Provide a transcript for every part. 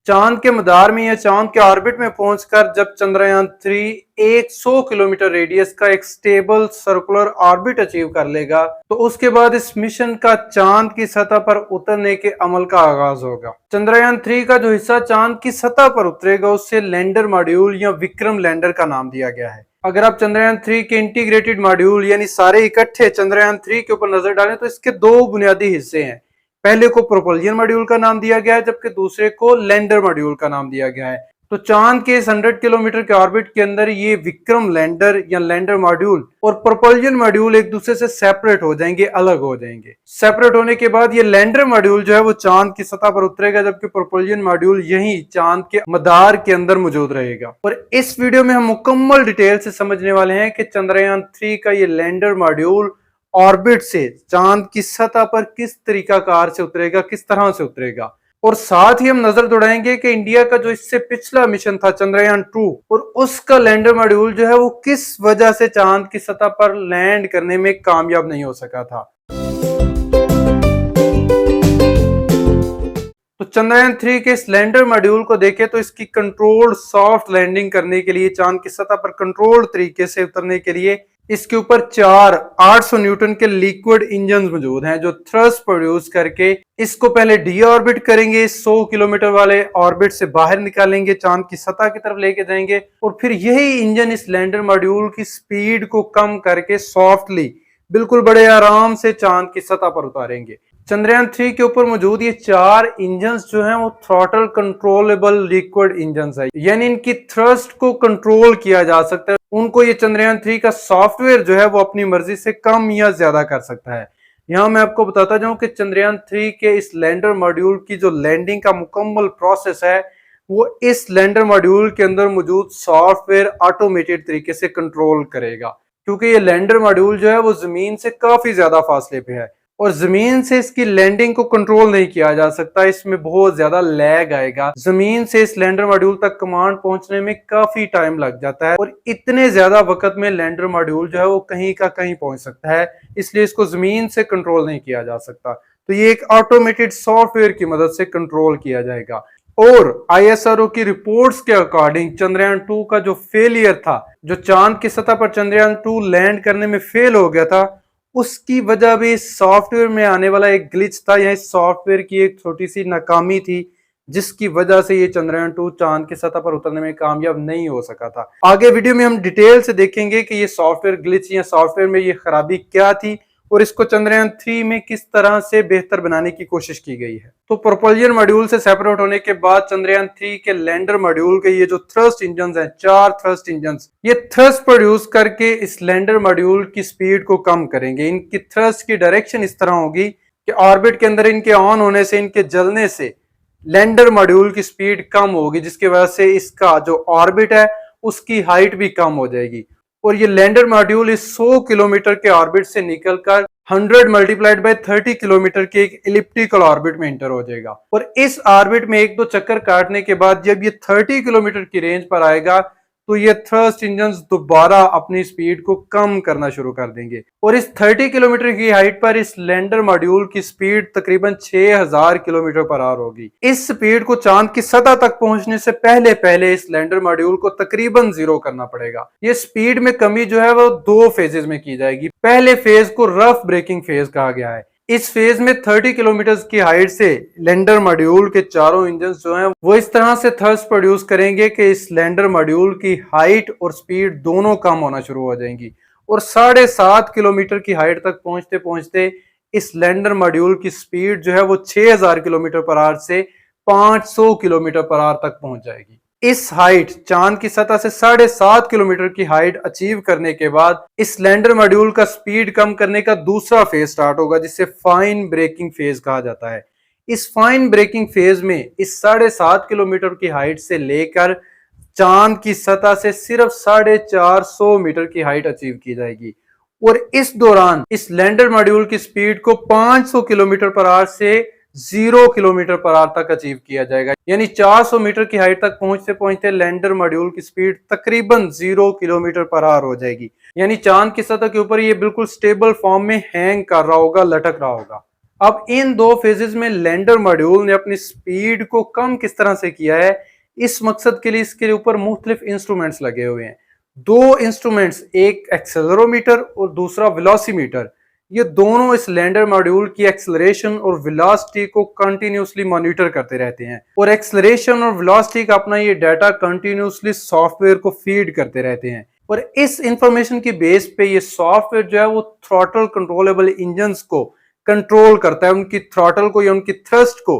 चांद के मदार में या चांद के ऑर्बिट में पहुंचकर जब चंद्रयान 3 100 किलोमीटर रेडियस का एक स्टेबल सर्कुलर ऑर्बिट अचीव कर लेगा तो उसके बाद इस मिशन का चांद की सतह पर उतरने के अमल का आगाज होगा। चंद्रयान 3 का जो हिस्सा चांद की सतह पर उतरेगा उसे लैंडर मॉड्यूल या विक्रम लैंडर का नाम दिया गया है। अगर आप चंद्रयान 3 के इंटीग्रेटेड मॉड्यूल यानी सारे इकट्ठे चंद्रयान 3 के ऊपर नजर डालें तो इसके दो बुनियादी हिस्से हैं। पहले को प्रोपल्जन मॉड्यूल का नाम दिया गया है जबकि दूसरे को लैंडर मॉड्यूल का नाम दिया गया है। तो चांद के इस 100 किलोमीटर के ऑर्बिट के अंदर ये विक्रम लैंडर या लैंडर मॉड्यूल और प्रोपल्जन मॉड्यूल एक दूसरे से सेपरेट हो जाएंगे, अलग हो जाएंगे। सेपरेट होने के बाद ये लैंडर मॉड्यूल जो है वो चांद की सतह पर उतरेगा जबकि प्रोपल्जन मॉड्यूल यही चांद के मदार के अंदर मौजूद रहेगा। और इस वीडियो में हम मुकम्मल डिटेल से समझने वाले हैं कि चंद्रयान 3 का ये लैंडर मॉड्यूल ऑर्बिट से चांद की सतह पर किस तरीकाकार से उतरेगा, किस तरह से उतरेगा। और साथ ही हम नजर दौड़ाएंगे कि इंडिया का जो इससे पिछला मिशन था चंद्रयान 2 और उसका लैंडर मॉड्यूल जो है वो किस वजह से चांद की सतह पर लैंड करने में कामयाब नहीं हो सका था। तो चंद्रयान 3 के इस लैंडर मॉड्यूल को देखें तो इसकी कंट्रोल्ड सॉफ्ट लैंडिंग करने के लिए, चांद की सतह पर कंट्रोल्ड तरीके से उतरने के लिए इसके ऊपर 4 800 न्यूटन के लिक्विड इंजन मौजूद हैं जो थ्रस्ट प्रोड्यूस करके इसको पहले डी ऑर्बिट करेंगे, 100 किलोमीटर वाले ऑर्बिट से बाहर निकालेंगे, चांद की सतह की तरफ लेके जाएंगे और फिर यही इंजन इस लैंडर मॉड्यूल की स्पीड को कम करके सॉफ्टली बिल्कुल बड़े आराम से चांद की सतह पर उतारेंगे। चंद्रयान 3 के ऊपर मौजूद ये 4 इंजन्स जो हैं वो थ्रॉटल कंट्रोलेबल लिक्विड इंजन्स है, यानी इनकी थ्रस्ट को कंट्रोल किया जा सकता है। उनको ये चंद्रयान 3 का सॉफ्टवेयर जो है वो अपनी मर्जी से कम या ज्यादा कर सकता है। यहाँ मैं आपको बताता जाऊं कि चंद्रयान 3 के इस लैंडर मॉड्यूल की जो लैंडिंग का मुकम्मल प्रोसेस है वो इस लैंडर मॉड्यूल के अंदर मौजूद सॉफ्टवेयर ऑटोमेटेड तरीके से कंट्रोल करेगा, क्योंकि ये लैंडर मॉड्यूल जो है वो जमीन से काफी ज्यादा फासले पे है और जमीन से इसकी लैंडिंग को कंट्रोल नहीं किया जा सकता। इसमें बहुत ज्यादा लैग आएगा, जमीन से इस लैंडर मॉड्यूल तक कमांड पहुंचने में काफी टाइम लग जाता है और इतने ज्यादा वक्त में लैंडर मॉड्यूल जो है वो कहीं का कहीं पहुंच सकता है, इसलिए इसको जमीन से कंट्रोल नहीं किया जा सकता। तो ये एक ऑटोमेटेड सॉफ्टवेयर की मदद से कंट्रोल किया जाएगा। और ISRO की रिपोर्ट्स के अकॉर्डिंग चंद्रयान 2 का जो फेलियर था, जो चांद की सतह पर चंद्रयान 2 लैंड करने में फेल हो गया था, उसकी वजह भी इस सॉफ्टवेयर में आने वाला एक ग्लिच था या इस सॉफ्टवेयर की एक छोटी सी नाकामी थी जिसकी वजह से ये चंद्रयान 2 चांद की सतह पर उतरने में कामयाब नहीं हो सका था। आगे वीडियो में हम डिटेल से देखेंगे कि ये सॉफ्टवेयर ग्लिच या सॉफ्टवेयर में ये खराबी क्या थी और इसको चंद्रयान 3 में किस तरह से बेहतर बनाने की कोशिश की गई है। तो प्रोपल्जन मॉड्यूल से सेपरेट होने के बाद चंद्रयान 3 के लैंडर मॉड्यूल के ये जो थ्रस्ट इंजन हैं, 4 थ्रस्ट इंजन, ये थ्रस्ट प्रोड्यूस करके इस लैंडर मॉड्यूल की स्पीड को कम करेंगे। इनकी थ्रस्ट की डायरेक्शन इस तरह होगी कि ऑर्बिट के अंदर इनके ऑन होने से, इनके जलने से लैंडर मॉड्यूल की स्पीड कम होगी, जिसकी वजह से इसका जो ऑर्बिट है उसकी हाइट भी कम हो जाएगी और ये लैंडर मॉड्यूल इस 100 किलोमीटर के ऑर्बिट से निकलकर 100 मल्टीप्लाइड बाय 30 किलोमीटर के एक इलिप्टिकल ऑर्बिट में एंटर हो जाएगा और इस ऑर्बिट में एक दो चक्कर काटने के बाद जब ये 30 किलोमीटर की रेंज पर आएगा तो ये थ्रस्ट इंजन्स दोबारा अपनी स्पीड को कम करना शुरू कर देंगे और इस 30 किलोमीटर की हाइट पर इस लैंडर मॉड्यूल की स्पीड तकरीबन 6000 किलोमीटर पर आवर होगी। इस स्पीड को चांद की सतह तक पहुंचने से पहले पहले इस लैंडर मॉड्यूल को तकरीबन 0 करना पड़ेगा। ये स्पीड में कमी जो है वो 2 फेजेस में की जाएगी। पहले फेज को रफ ब्रेकिंग फेज कहा गया है। इस फेज में 30 किलोमीटर की हाइट से लैंडर मॉड्यूल के चारों इंजन जो हैं वो इस तरह से थ्रस्ट प्रोड्यूस करेंगे कि इस लैंडर मॉड्यूल की हाइट और स्पीड दोनों कम होना शुरू हो जाएंगी और 7.5 किलोमीटर की हाइट तक पहुंचते पहुंचते इस लैंडर मॉड्यूल की स्पीड जो है वो 6000 किलोमीटर पर आवर से 500 किलोमीटर पर आवर तक पहुंच जाएगी। इस हाइट चांद की सतह से 7.5 किलोमीटर की हाइट अचीव करने के बाद इस लैंडर मॉड्यूल का स्पीड कम करने का दूसरा फेज स्टार्ट होगा जिसे फाइन ब्रेकिंग फेज कहा जाता है। इस फाइन ब्रेकिंग फेज में इस 7.5 किलोमीटर की हाइट से लेकर चांद की सतह से सिर्फ 450 मीटर की हाइट अचीव की जाएगी और इस दौरान इस लैंडर मॉड्यूल की स्पीड को 500 किलोमीटर पर आवर से 0 किलोमीटर पर आवर तक अचीव किया जाएगा, यानी 400 मीटर की हाइट तक पहुंचते पहुंचते लैंडर मॉड्यूल की स्पीड तकरीबन 0 किलोमीटर पर आवर हो जाएगी, यानी चांद की सतह के ऊपर ये बिल्कुल स्टेबल फॉर्म में हैंग कर रहा होगा, लटक रहा होगा। अब इन दो फेजेस में लैंडर मॉड्यूल ने अपनी स्पीड को कम किस तरह से किया है, इस मकसद के लिए इसके ऊपर मुख्तलिफ इंस्ट्रूमेंट्स लगे हुए हैं। दो इंस्ट्रूमेंट्स, एक एक्सेलरोमीटर और दूसरा वेलोसीमीटर, ये दोनों इस लैंडर मॉड्यूल की एक्सेलरेशन और वेलोसिटी को कंटिन्यूसली मॉनिटर करते रहते हैं और एक्सेलरेशन और वेलोसिटी का अपना ये डाटा कंटिन्यूसली सॉफ्टवेयर को फीड करते रहते हैं और इस इंफॉर्मेशन की बेस पे ये सॉफ्टवेयर जो है वो थ्रॉटल कंट्रोलेबल इंजन्स को कंट्रोल करता है, उनकी थ्रॉटल को या उनकी थ्रस्ट को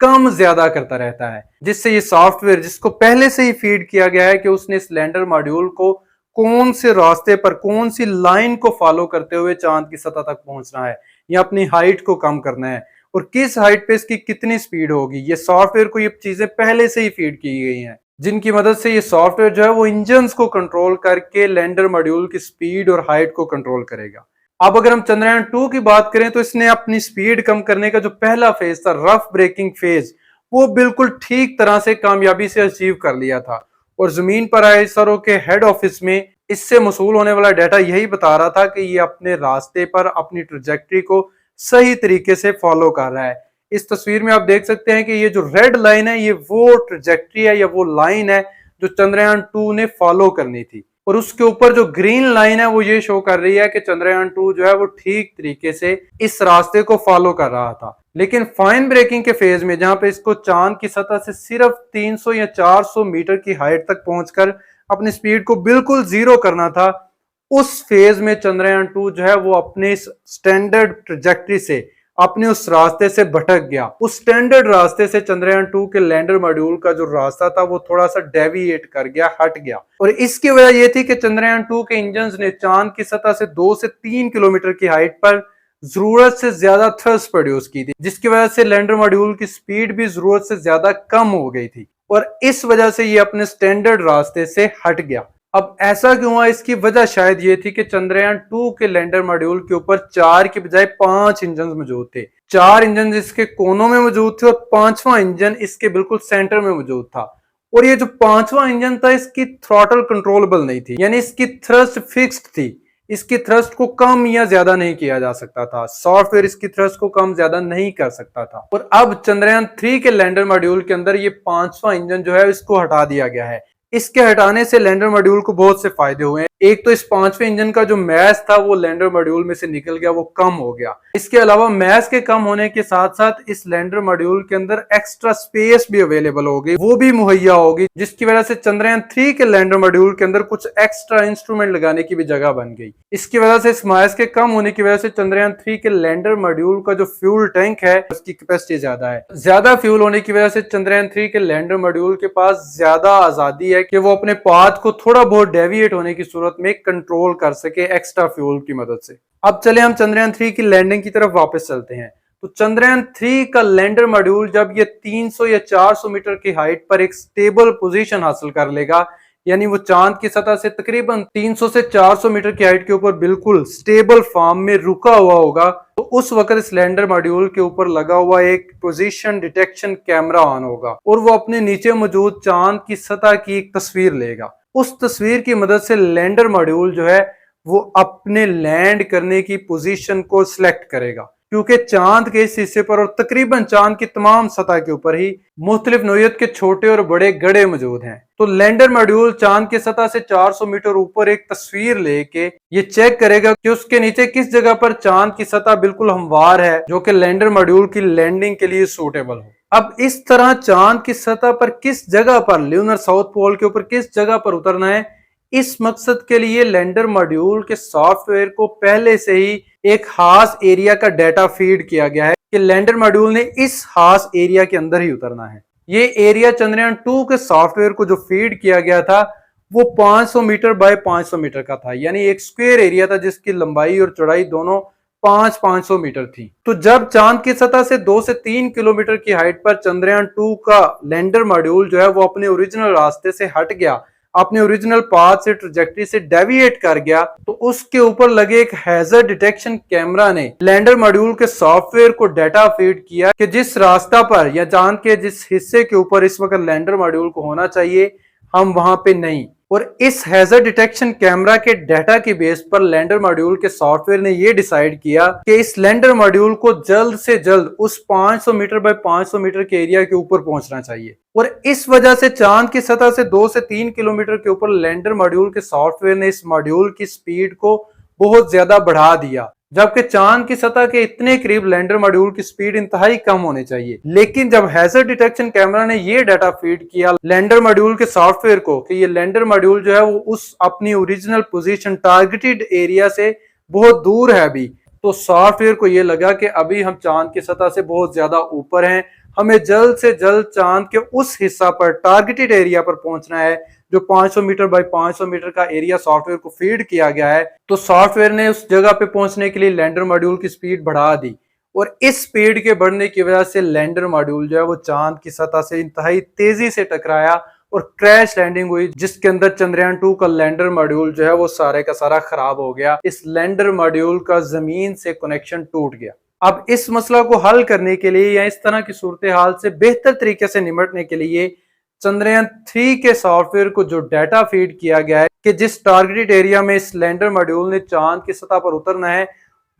कम ज्यादा करता रहता है, जिससे ये सॉफ्टवेयर जिसको पहले से ही फीड किया गया है कि उसने इस लैंडर मॉड्यूल को कौन से रास्ते पर कौन सी लाइन को फॉलो करते हुए चांद की सतह तक पहुंचना है या अपनी हाइट को कम करना है और किस हाइट पे इसकी कितनी स्पीड होगी, ये सॉफ्टवेयर को ये चीजें पहले से ही फीड की गई हैं, जिनकी मदद से ये सॉफ्टवेयर जो है वो इंजन्स को कंट्रोल करके लैंडर मॉड्यूल की स्पीड और हाइट को कंट्रोल करेगा। अब अगर हम चंद्रयान 2 की बात करें तो इसने अपनी स्पीड कम करने का जो पहला फेज था, रफ ब्रेकिंग फेज, वो बिल्कुल ठीक तरह से कामयाबी से अचीव कर लिया था और जमीन पर आए इसरो के हेड ऑफिस में इससे मसूल होने वाला डाटा यही बता रहा था कि ये अपने रास्ते पर अपनी ट्रैजेक्टरी को सही तरीके से फॉलो कर रहा है। इस तस्वीर में आप देख सकते हैं कि ये जो रेड लाइन है ये वो ट्रैजेक्टरी है या वो लाइन है जो चंद्रयान 2 ने फॉलो करनी थी और उसके ऊपर जो ग्रीन लाइन है वो ये शो कर रही है कि चंद्रयान 2 जो है वो ठीक तरीके से इस रास्ते को फॉलो कर रहा था। लेकिन फाइन ब्रेकिंग के फेज में जहां पे इसको चांद की सतह से सिर्फ 300 या 400 मीटर की हाइट तक पहुंचकर अपनी स्पीड को बिल्कुल जीरो करना था, उस फेज में चंद्रयान 2 जो है वो अपने स्टैंडर्ड ट्रैजेक्टरी से अपने उस रास्ते से भटक गया। उस स्टैंडर्ड रास्ते से चंद्रयान 2 के लैंडर मॉड्यूल का जो रास्ता था वो थोड़ा सा डेविएट कर गया, हट गया और इसकी वजह ये थी कि चंद्रयान 2 के इंजन्स ने चांद की सतह से 2 से 3 किलोमीटर की हाइट पर जरूरत से ज्यादा थ्रस्ट प्रोड्यूस की थी, जिसकी वजह से लैंडर मॉड्यूल की स्पीड भी जरूरत से ज्यादा कम हो गई थी और इस वजह से ये अपने स्टैंडर्ड रास्ते से हट गया। अब ऐसा क्यों हुआ, इसकी वजह शायद ये थी कि चंद्रयान 2 के लैंडर मॉड्यूल के ऊपर 4 की बजाय 5 इंजन मौजूद थे। 4 इंजन इसके कोनों में मौजूद थे और 5वां इंजन इसके बिल्कुल सेंटर में मौजूद था और ये जो 5वां इंजन था इसकी थ्रॉटल कंट्रोलेबल नहीं थी, यानी इसकी थ्रस्ट फिक्स्ड थी, इसकी थ्रस्ट को कम या ज्यादा नहीं किया जा सकता था, सॉफ्टवेयर इसकी थ्रस्ट को कम ज्यादा नहीं कर सकता था। और अब चंद्रयान 3 के लैंडर मॉड्यूल के अंदर ये 5वां इंजन जो है इसको हटा दिया गया है। इसके हटाने से लैंडर मॉड्यूल को बहुत से फायदे हुए हैं। एक तो इस 5वें इंजन का जो मैस था वो लैंडर मॉड्यूल में से निकल गया, वो कम हो गया। इसके अलावा मैस के कम होने के साथ साथ इस लैंडर मॉड्यूल के अंदर एक्स्ट्रा स्पेस भी अवेलेबल होगी, वो भी मुहैया होगी, जिसकी वजह से चंद्रयान 3 के लैंडर मॉड्यूल के अंदर कुछ एक्स्ट्रा इंस्ट्रूमेंट लगाने की भी जगह बन गई। इसकी वजह से इस मैस के कम होने की वजह से चंद्रयान 3 के लैंडर मॉड्यूल का जो फ्यूल टैंक है उसकी कैपेसिटी ज्यादा है। ज्यादा फ्यूल होने की वजह से चंद्रयान 3 के लैंडर मॉड्यूल के पास ज्यादा आजादी है कि वो अपने पाथ को थोड़ा बहुत डेविएट होने की सूरत में कंट्रोल कर सके एक्स्ट्रा फ्यूल की मदद से। अब चले हम चंद्रयान 3 की लैंडिंग की तरफ वापस चलते हैं। तो चंद्रयान 3 का लैंडर मॉड्यूल जब ये 300 या 400 मीटर की हाइट पर एक स्टेबल पोजीशन हासिल कर लेगा, यानी वो चांद की सतह से तकरीबन 300 से 400 मीटर की हाइट के ऊपर बिल्कुल स्टेबल फॉर्म में रुका हुआ होगा, तो उस वक्त इस लैंडर मॉड्यूल के ऊपर लगा हुआ एक पोजीशन डिटेक्शन कैमरा ऑन होगा और वो अपने नीचे मौजूद चांद की सतह की एक तस्वीर लेगा। उस तस्वीर की मदद से लैंडर मॉड्यूल जो है वो अपने लैंड करने की पोजीशन को सिलेक्ट करेगा, क्योंकि चांद के इस हिस्से पर और तकरीबन चांद की तमाम सतह के ऊपर ही मुख्तलिफ नौइयत के छोटे और बड़े गड्ढे मौजूद हैं। तो लैंडर मॉड्यूल चांद की सतह से 400 मीटर ऊपर एक तस्वीर लेके ये चेक करेगा कि उसके नीचे किस जगह पर चांद की सतह बिल्कुल हमवार है, जो कि लैंडर मॉड्यूल की लैंडिंग के लिए सूटेबल हो। अब इस तरह चांद की सतह पर किस जगह पर, ल्यूनर साउथ पोल के ऊपर किस जगह पर उतरना है, इस मकसद के लिए लैंडर मॉड्यूल के सॉफ्टवेयर को पहले से ही एक खास एरिया का डाटा फीड किया गया है कि लैंडर मॉड्यूल ने इस खास एरिया के अंदर ही उतरना है। ये एरिया चंद्रयान 2 के सॉफ्टवेयर को जो फीड किया गया था वो 500 मीटर बाय 500 मीटर का था, यानी एक स्क्वायर एरिया था जिसकी लंबाई और चौड़ाई दोनों 500 मीटर थी। तो जब चांद की सतह से 2 से 3 किलोमीटर की हाइट पर चंद्रयान 2 का लैंडर मॉड्यूल जो है वो अपने ओरिजिनल रास्ते से हट गया, अपने ओरिजिनल पाथ से ट्रैजेक्टरी से डेविएट कर गया, तो उसके ऊपर लगे एक हैजर्ड डिटेक्शन कैमरा ने लैंडर मॉड्यूल के सॉफ्टवेयर को डाटा फीड किया कि जिस रास्ता पर या चांद के जिस हिस्से के ऊपर इस वक्त लैंडर मॉड्यूल को होना चाहिए हम वहां पे नहीं, और इस हैजर्ड डिटेक्शन कैमरा के डाटा के बेस पर लैंडर मॉड्यूल के सॉफ्टवेयर ने यह डिसाइड किया कि इस लैंडर मॉड्यूल को जल्द से जल्द उस 500 मीटर बाय 500 मीटर के एरिया के ऊपर पहुंचना चाहिए। और इस वजह से चांद की सतह से 2 से 3 किलोमीटर के ऊपर लैंडर मॉड्यूल के सॉफ्टवेयर ने इस मॉड्यूल की स्पीड को बहुत ज्यादा बढ़ा दिया, जबकि चांद की सतह के इतने करीब लैंडर मॉड्यूल की स्पीड इंतहाई कम होनी चाहिए। लेकिन जब हैजर्ड डिटेक्शन कैमरा ने ये डाटा फीड किया लैंडर मॉड्यूल के सॉफ्टवेयर को कि ये लैंडर मॉड्यूल जो है वो उस अपनी ओरिजिनल पोजीशन टारगेटेड एरिया से बहुत दूर है अभी, तो सॉफ्टवेयर को ये लगा कि अभी हम चांद की सतह से बहुत ज्यादा ऊपर हैं, हमें जल्द से जल्द चांद के उस हिस्सा पर टारगेटेड एरिया पर पहुंचना है जो 500 मीटर बाय 500 मीटर का एरिया सॉफ्टवेयर को फीड किया गया है। तो सॉफ्टवेयर ने उस जगह पे पहुंचने के लिए लैंडर मॉड्यूल की स्पीड बढ़ा दी और इस स्पीड के बढ़ने की वजह से लैंडर मॉड्यूल जो है वो चांद की सतह से इंतहाई तेजी से टकराया और क्रैश लैंडिंग हुई, जिसके अंदर चंद्रयान 2 का लैंडर मॉड्यूल जो है वो सारे का सारा खराब हो गया। इस लैंडर मॉड्यूल का जमीन से कनेक्शन टूट गया। अब इस मसला को हल करने के लिए या इस तरह की सूरत हाल से बेहतर तरीके से निपटने के लिए चंद्रयान 3 के सॉफ्टवेयर को जो डाटा फीड किया गया है कि जिस टारगेटेड एरिया में इस लैंडर मॉड्यूल ने चांद की सतह पर उतरना है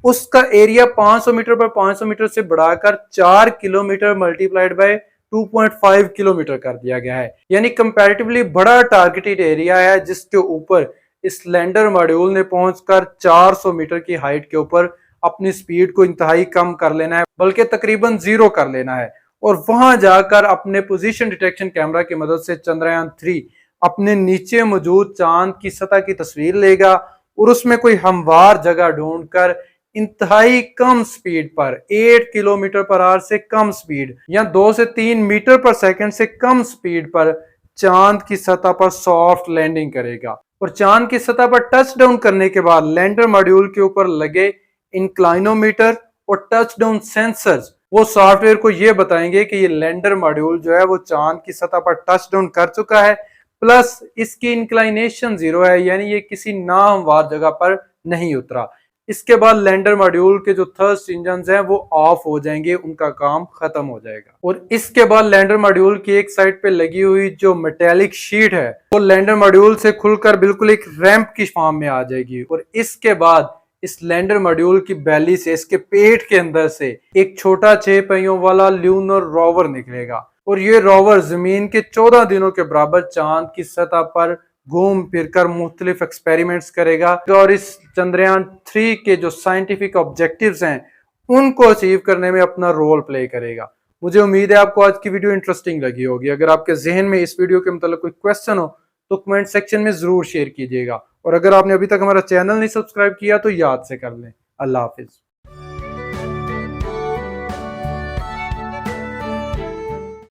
उसका एरिया 500 मीटर पर 500 मीटर से बढ़ाकर 4 किलोमीटर मल्टीप्लाइड बाय 2.5 किलोमीटर कर दिया गया है। यानी कंपैरेटिवली बड़ा टारगेटेड एरिया है जिसके ऊपर इस लैंडर मॉड्यूल ने पहुंचकर 400 मीटर की हाइट के ऊपर अपनी स्पीड को इंतहाई कम कर लेना है, बल्कि तकरीबन जीरो कर लेना है और वहां जाकर अपने पोजीशन डिटेक्शन कैमरा की मदद से चंद्रयान 3 अपने नीचे मौजूद चांद की सतह की तस्वीर लेगा और उसमें कोई हमवार जगह ढूंढकर इंतहाई कम स्पीड पर 8 किलोमीटर पर आवर से कम स्पीड या 2 से 3 मीटर पर सेकंड से कम स्पीड पर चांद की सतह पर सॉफ्ट लैंडिंग करेगा। और चांद की सतह पर टच डाउन करने के बाद लैंडर मॉड्यूल के ऊपर लगे इंक्लाइनोमीटर और टच डाउन सेंसर्स वो सॉफ्टवेयर को ये बताएंगे कि ये लैंडर मॉड्यूल जो है वो चांद की सतह पर टच डाउन कर चुका है, प्लस इसकी इंक्लाइनेशन जीरो है, यानी ये किसी नाहमवार जगह पर नहीं उतरा। इसके बाद लैंडर मॉड्यूल के जो थर्स्ट इंजन हैं वो ऑफ हो जाएंगे, उनका काम खत्म हो जाएगा। और इसके बाद लैंडर मॉड्यूल की एक साइड पे लगी हुई जो मेटेलिक शीट है वो लैंडर मॉड्यूल से खुलकर बिल्कुल एक रैंप की फॉर्म में आ जाएगी और इसके बाद इस लैंडर मॉड्यूल की बैली से, इसके पेट के अंदर से एक छोटा 6 पहियों वाला ल्यूनर रोवर निकलेगा और ये रोवर जमीन के 14 दिनों के बराबर चांद की सतह पर घूम फिरकर मुख्तलिफ एक्सपेरिमेंट्स करेगा और इस चंद्रयान 3 के जो साइंटिफिक ऑब्जेक्टिव्स हैं उनको अचीव करने में अपना रोल प्ले करेगा। मुझे उम्मीद है आपको आज की वीडियो इंटरेस्टिंग लगी होगी। अगर आपके जहन में इस वीडियो के मतलब कोई क्वेश्चन हो तो कमेंट सेक्शन में जरूर शेयर कीजिएगा और अगर आपने अभी तक हमारा चैनल नहीं सब्सक्राइब किया तो याद से कर लें। अल्लाह हाफिज।